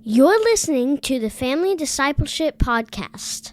You're listening to the Family Discipleship Podcast.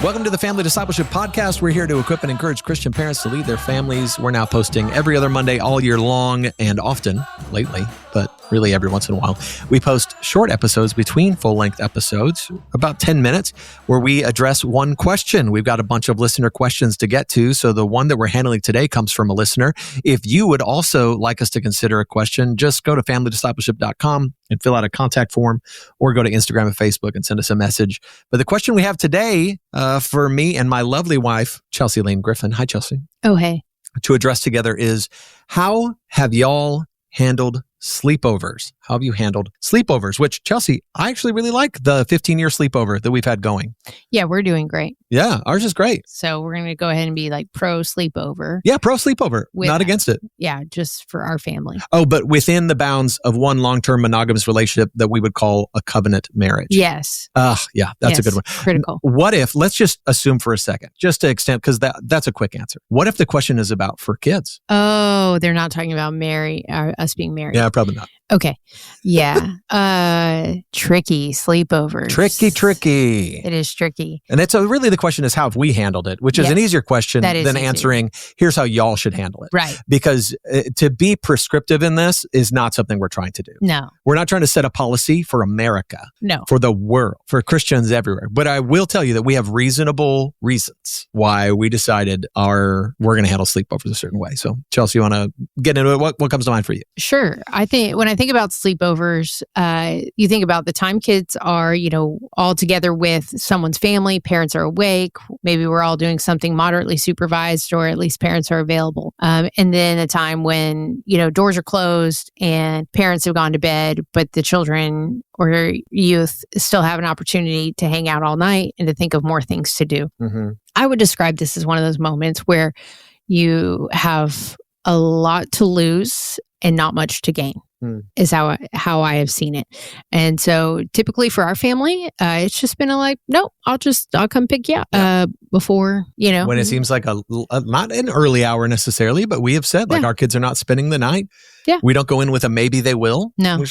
Welcome to the Family Discipleship Podcast. We're here to equip and encourage Christian parents to lead their families. We're now posting every other Monday all year long, and often lately, but really every once in a while, we post short episodes between full-length episodes, about 10 minutes, where we address one question. We've got a bunch of listener questions to get to, so the one that we're handling today comes from a listener. If you would also like us to consider a question, just go to familydiscipleship.com and fill out a contact form, or go to Instagram and Facebook and send us a message. But the question we have today for me and my lovely wife, Chelsea Lane Griffin. Hi, Chelsea. Oh, hey. To address together is, how have y'all handled sleepovers? How have you handled sleepovers? Which, Chelsea, I actually really like the 15-year sleepover that we've had going. Yeah, we're doing great. Yeah, ours is great. So we're going to go ahead and be like pro sleepover. Yeah, pro sleepover. Not against it. Yeah, just for our family. Oh, but within the bounds of one long-term monogamous relationship that we would call a covenant marriage. Yes. Yeah, that's a good one. Critical. What if, let's just assume for a second, just to extend, because that's a quick answer. What if the question is about for kids? Oh, they're not talking about us being married. Yeah, probably not. Okay. Yeah. Tricky sleepovers. Tricky. It is tricky. And it's really the question is, how have we handled it? Which is an easier question than answering, here's how y'all should handle it. Right. Because to be prescriptive in this is not something we're trying to do. No. We're not trying to set a policy for America. No. For the world, for Christians everywhere. But I will tell you that we have reasonable reasons why we decided we're going to handle sleepovers a certain way. So Chelsea, you want to get into it? What comes to mind for you? Sure. I think when I think about sleepovers, you think about the time kids are, all together with someone's family, parents are awake, maybe we're all doing something moderately supervised, or at least parents are available. And then a time when, doors are closed and parents have gone to bed, but the children or youth still have an opportunity to hang out all night and to think of more things to do. Mm-hmm. I would describe this as one of those moments where you have a lot to lose and not much to gain. Is how I have seen it. And so typically for our family, it's just been no, I'll come pick you up before, When it seems like not an early hour necessarily, but we have said our kids are not spending the night. Yeah. We don't go in with a maybe they will. No.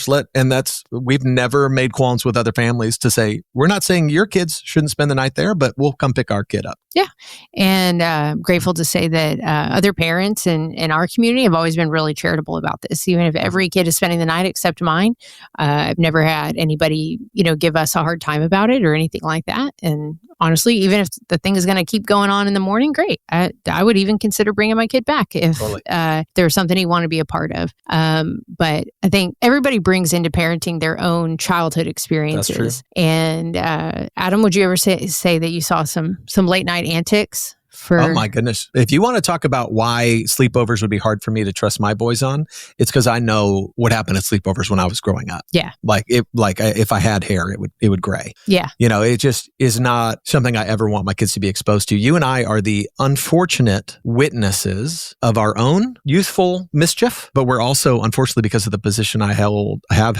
We've never made qualms with other families to say, we're not saying your kids shouldn't spend the night there, but we'll come pick our kid up. Yeah. And I'm grateful to say that other parents in our community have always been really charitable about this. Even if every kid is spending the night except mine, I've never had anybody, give us a hard time about it or anything like that. And honestly, even if the thing is going to keep going on in the morning, great. I would even consider bringing my kid back if there was something he wanted to be a part of. But I think everybody brings into parenting their own childhood experiences. That's true. And Adam, would you ever say that you saw some late night antics? Oh my goodness. If you want to talk about why sleepovers would be hard for me to trust my boys on, it's because I know what happened at sleepovers when I was growing up. Yeah. If I had hair, it would gray. Yeah. It just is not something I ever want my kids to be exposed to. You and I are the unfortunate witnesses of our own youthful mischief, but we're also, unfortunately, because of the position I have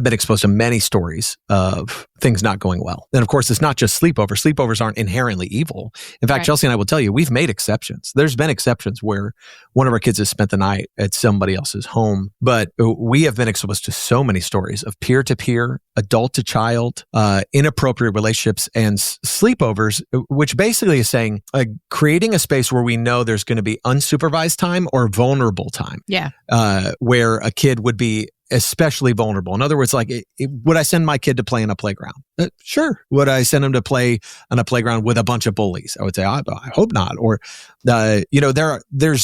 been exposed to many stories of things not going well. And of course, it's not just sleepovers. Sleepovers aren't inherently evil. In fact, Chelsea and I will tell you, we've made exceptions. There's been exceptions where one of our kids has spent the night at somebody else's home, but we have been exposed to so many stories of peer-to-peer, adult-to-child, inappropriate relationships and sleepovers, which basically is saying creating a space where we know there's going to be unsupervised time or vulnerable time. Yeah. Where a kid would be especially vulnerable. In other words, would I send my kid to play in a playground? Sure. Would I send him to play on a playground with a bunch of bullies? I would say, I hope not. Or, there's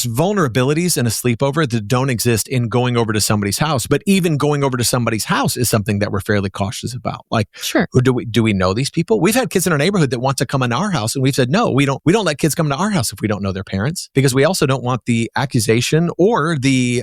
vulnerabilities in a sleepover that don't exist in going over to somebody's house. But even going over to somebody's house is something that we're fairly cautious about. Sure. Do we know these people? We've had kids in our neighborhood that want to come in our house, and we've said, no, we don't let kids come to our house if we don't know their parents, because we also don't want the accusation or the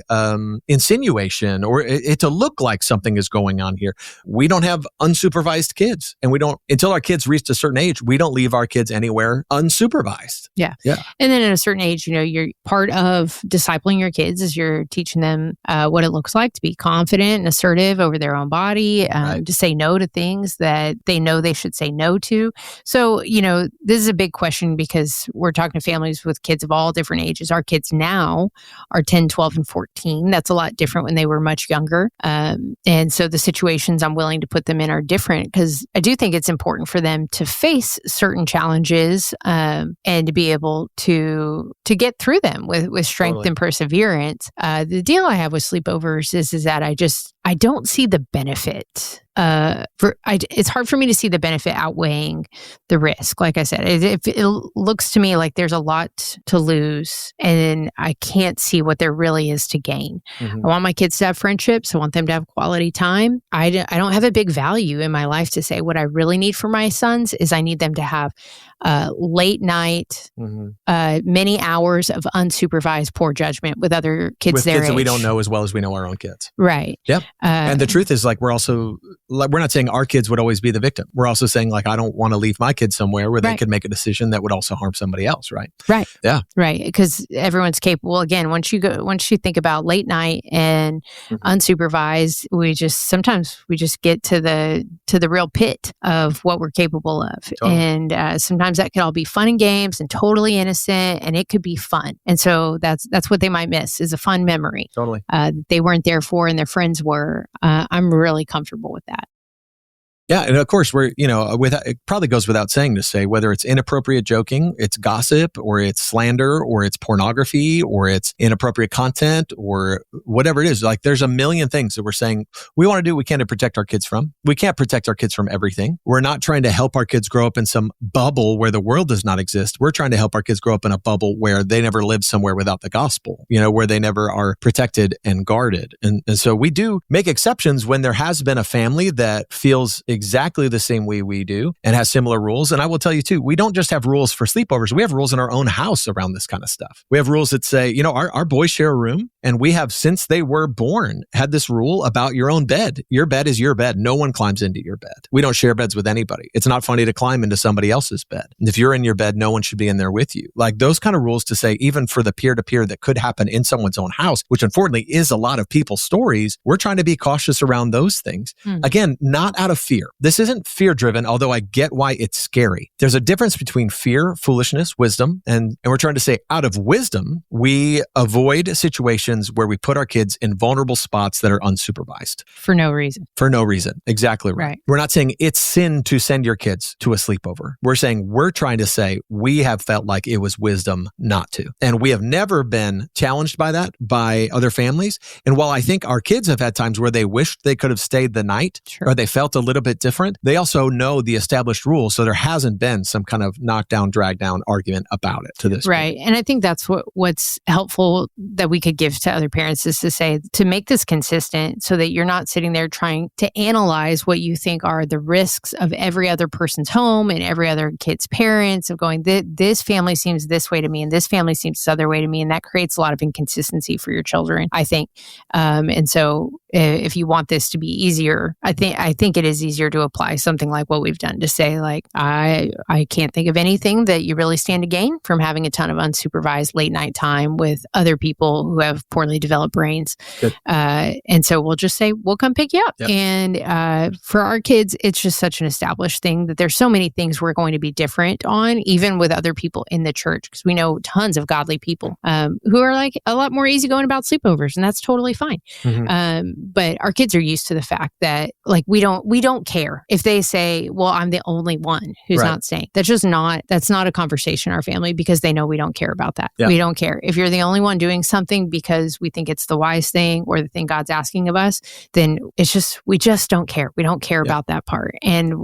insinuation or it to look like something is going on here. We don't have unsupervised kids. lives. And we don't, until our kids reach a certain age, we don't leave our kids anywhere unsupervised. Yeah. Yeah. And then at a certain age, you're part of discipling your kids is you're teaching them what it looks like to be confident and assertive over their own body, to say no to things that they know they should say no to. So, this is a big question because we're talking to families with kids of all different ages. Our kids now are 10, 12, and 14. That's a lot different when they were much younger. And so the situations I'm willing to put them in are different because I do think it's important for them to face certain challenges and to be able to get through them with strength and perseverance. The deal I have with sleepovers is that I don't see the benefit. It's hard for me to see the benefit outweighing the risk. Like I said, it looks to me like there's a lot to lose, and I can't see what there really is to gain. Mm-hmm. I want my kids to have friendships. I want them to have quality time. I don't have a big value in my life to say what I really need for my sons is I need them to have late night, many hours of unsupervised poor judgment with other kids with their kids age. That we don't know as well as we know our own kids. Right. Yep. And the truth is, we're not saying our kids would always be the victim. We're also saying, I don't want to leave my kids somewhere where they could make a decision that would also harm somebody else, right? Right. Yeah. Right. Because everyone's capable. Again, once you think about late night and unsupervised, sometimes we just get to the real pit of what we're capable of. Totally. And sometimes that could all be fun and games and totally innocent, and it could be fun. And so that's what they might miss is a fun memory. Totally. They weren't there for and their friends were. I'm really comfortable with that. Yeah. And of course, it probably goes without saying to say, whether it's inappropriate joking, it's gossip, or it's slander, or it's pornography, or it's inappropriate content, or whatever it is. There's a million things that we're saying we want to do, we can to protect our kids from. We can't protect our kids from everything. We're not trying to help our kids grow up in some bubble where the world does not exist. We're trying to help our kids grow up in a bubble where they never lived somewhere without the gospel, where they never are protected and guarded. And so we do make exceptions when there has been a family that feels exactly the same way we do and has similar rules. And I will tell you too, we don't just have rules for sleepovers. We have rules in our own house around this kind of stuff. We have rules that say, our boys share a room, and we have, since they were born, had this rule about your own bed. Your bed is your bed. No one climbs into your bed. We don't share beds with anybody. It's not funny to climb into somebody else's bed. And if you're in your bed, no one should be in there with you. Those kind of rules to say, even for the peer-to-peer that could happen in someone's own house, which unfortunately is a lot of people's stories, we're trying to be cautious around those things. Again, not out of fear. This isn't fear-driven, although I get why it's scary. There's a difference between fear, foolishness, wisdom, and we're trying to say out of wisdom, we avoid situations where we put our kids in vulnerable spots that are unsupervised. For no reason. For no reason. Exactly right. We're not saying it's sin to send your kids to a sleepover. We're trying to say we have felt like it was wisdom not to. And we have never been challenged by that by other families. And while I think our kids have had times where they wished they could have stayed the night, or they felt a little bit different, they also know the established rules. So there hasn't been some kind of knockdown, drag down argument about it to this point. And I think that's what's helpful that we could give to other parents is to say, to make this consistent so that you're not sitting there trying to analyze what you think are the risks of every other person's home and every other kid's parents, of going, this family seems this way to me and this family seems this other way to me. And that creates a lot of inconsistency for your children, I think. And so if you want this to be easier, I think it is easier to apply something like what we've done to say, I can't think of anything that you really stand to gain from having a ton of unsupervised late night time with other people who have poorly developed brains. And so we'll just say, we'll come pick you up. Yep. And for our kids, it's just such an established thing that there's so many things we're going to be different on, even with other people in the church, because we know tons of godly people who are a lot more easygoing about sleepovers, and that's totally fine. But our kids are used to the fact that we don't care if they say, well, I'm the only one who's not staying. That's not a conversation in our family, because they know we don't care about that. Yeah. We don't care. If you're the only one doing something because we think it's the wise thing or the thing God's asking of us, then we just don't care. We don't care about that part. And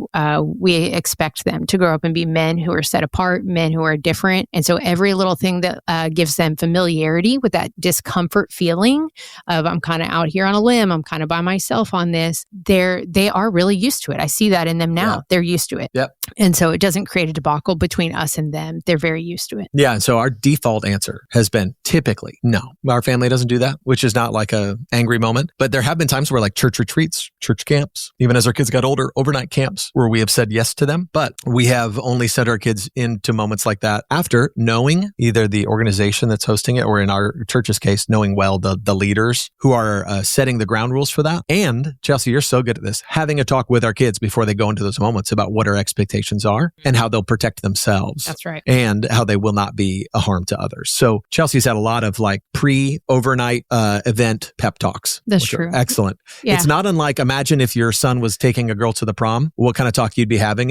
we expect them to grow up and be men who are set apart, men who are different. And so every little thing that gives them familiarity with that discomfort feeling of, I'm kind of out here on a limb, limb. I'm kind of by myself on this. They are really used to it. I see that in them now. Yeah. They're used to it. Yep. And so it doesn't create a debacle between us and them. They're very used to it. Yeah. And so our default answer has been typically no. Our family doesn't do that, which is not like a angry moment. But there have been times where like church retreats, church camps, even as our kids got older, overnight camps where we have said yes to them. But we have only sent our kids into moments like that after knowing either the organization that's hosting it, or in our church's case, knowing well the leaders who are setting the ground rules for that. And Chelsea, you're so good at this, having a talk with our kids before they go into those moments about what our expectations are and how they'll protect themselves. That's right. And how they will not be a harm to others. So Chelsea's had a lot of like pre-overnight event pep talks. That's true. Excellent. Yeah. It's not unlike, imagine if your son was taking a girl to the prom, what kind of talk you'd be having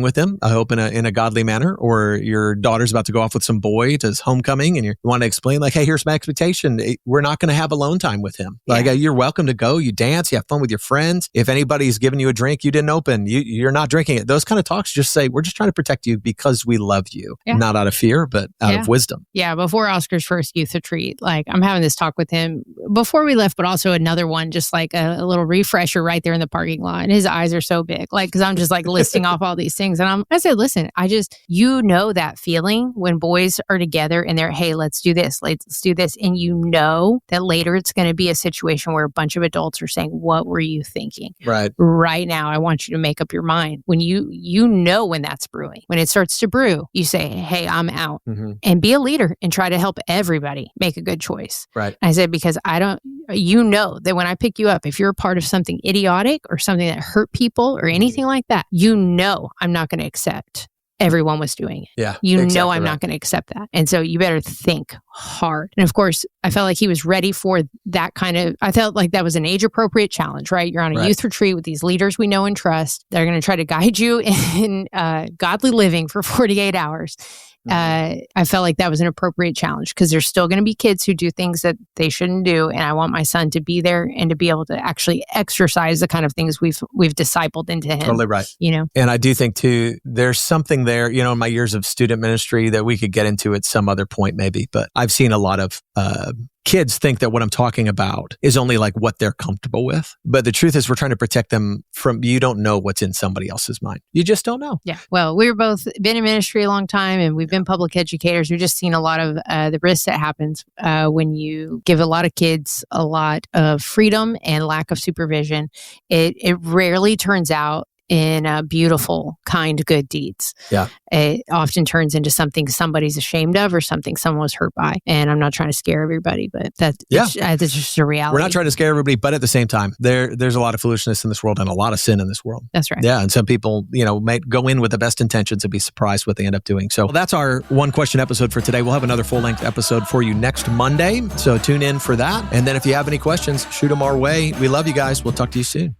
with him, I hope in a godly manner, or your daughter's about to go off with some boy to his homecoming and you want to explain like, hey, here's my expectation. We're not going to have alone time with him. Like you're welcome to go, you dance, you have fun with your friends. If anybody's giving you a drink you didn't open, you're not drinking it. Those kind of talks just say, we're just trying to protect you because we love you, not out of fear, but out of wisdom. Yeah. Before Oscar's first youth retreat, like I'm having this talk with him before we left, but also another one, just like a little refresher right there in the parking lot. And his eyes are so big, like, cause I'm just like listing off all these things. And I said, listen, you know that feeling when boys are together and they're, hey, let's do this. Let's do this. And you know that later it's going to be a situation where a bunch of adults are saying, what were you thinking? Right now, I want you to make up your mind. When you know when that's brewing, when it starts to brew, you say, hey, I'm out, and be a leader and try to help everybody make a good choice. Right. I said, because you know that when I pick you up, if you're a part of something idiotic or something that hurt people or anything like that, you know I'm not going to accept everyone was doing it. Yeah. You know I'm not going to accept that. And so you better think hard. And of course, I felt like he was ready for that I felt like that was an age-appropriate challenge, right? You're on a youth retreat with these leaders we know and trust. They're going to try to guide you in godly living for 48 hours. I felt like that was an appropriate challenge because there's still going to be kids who do things that they shouldn't do. And I want my son to be there and to be able to actually exercise the kind of things we've discipled into him. Totally right. You know? And I do think too, there's something there, in my years of student ministry that we could get into at some other point maybe, but I've seen a lot of kids think that what I'm talking about is only like what they're comfortable with. But the truth is we're trying to protect them from, you don't know what's in somebody else's mind. You just don't know. Yeah. Well, we've both been in ministry a long time and we've been public educators. We've just seen a lot of the risks that happens when you give a lot of kids a lot of freedom and lack of supervision. It rarely turns out in beautiful, kind, good deeds. Yeah. It often turns into something somebody's ashamed of or something someone was hurt by. And I'm not trying to scare everybody, but that's just a reality. We're not trying to scare everybody, but at the same time, there's a lot of foolishness in this world and a lot of sin in this world. That's right. Yeah. And some people, may go in with the best intentions and be surprised what they end up doing. So that's our one question episode for today. We'll have another full-length episode for you next Monday. So tune in for that. And then if you have any questions, shoot them our way. We love you guys. We'll talk to you soon.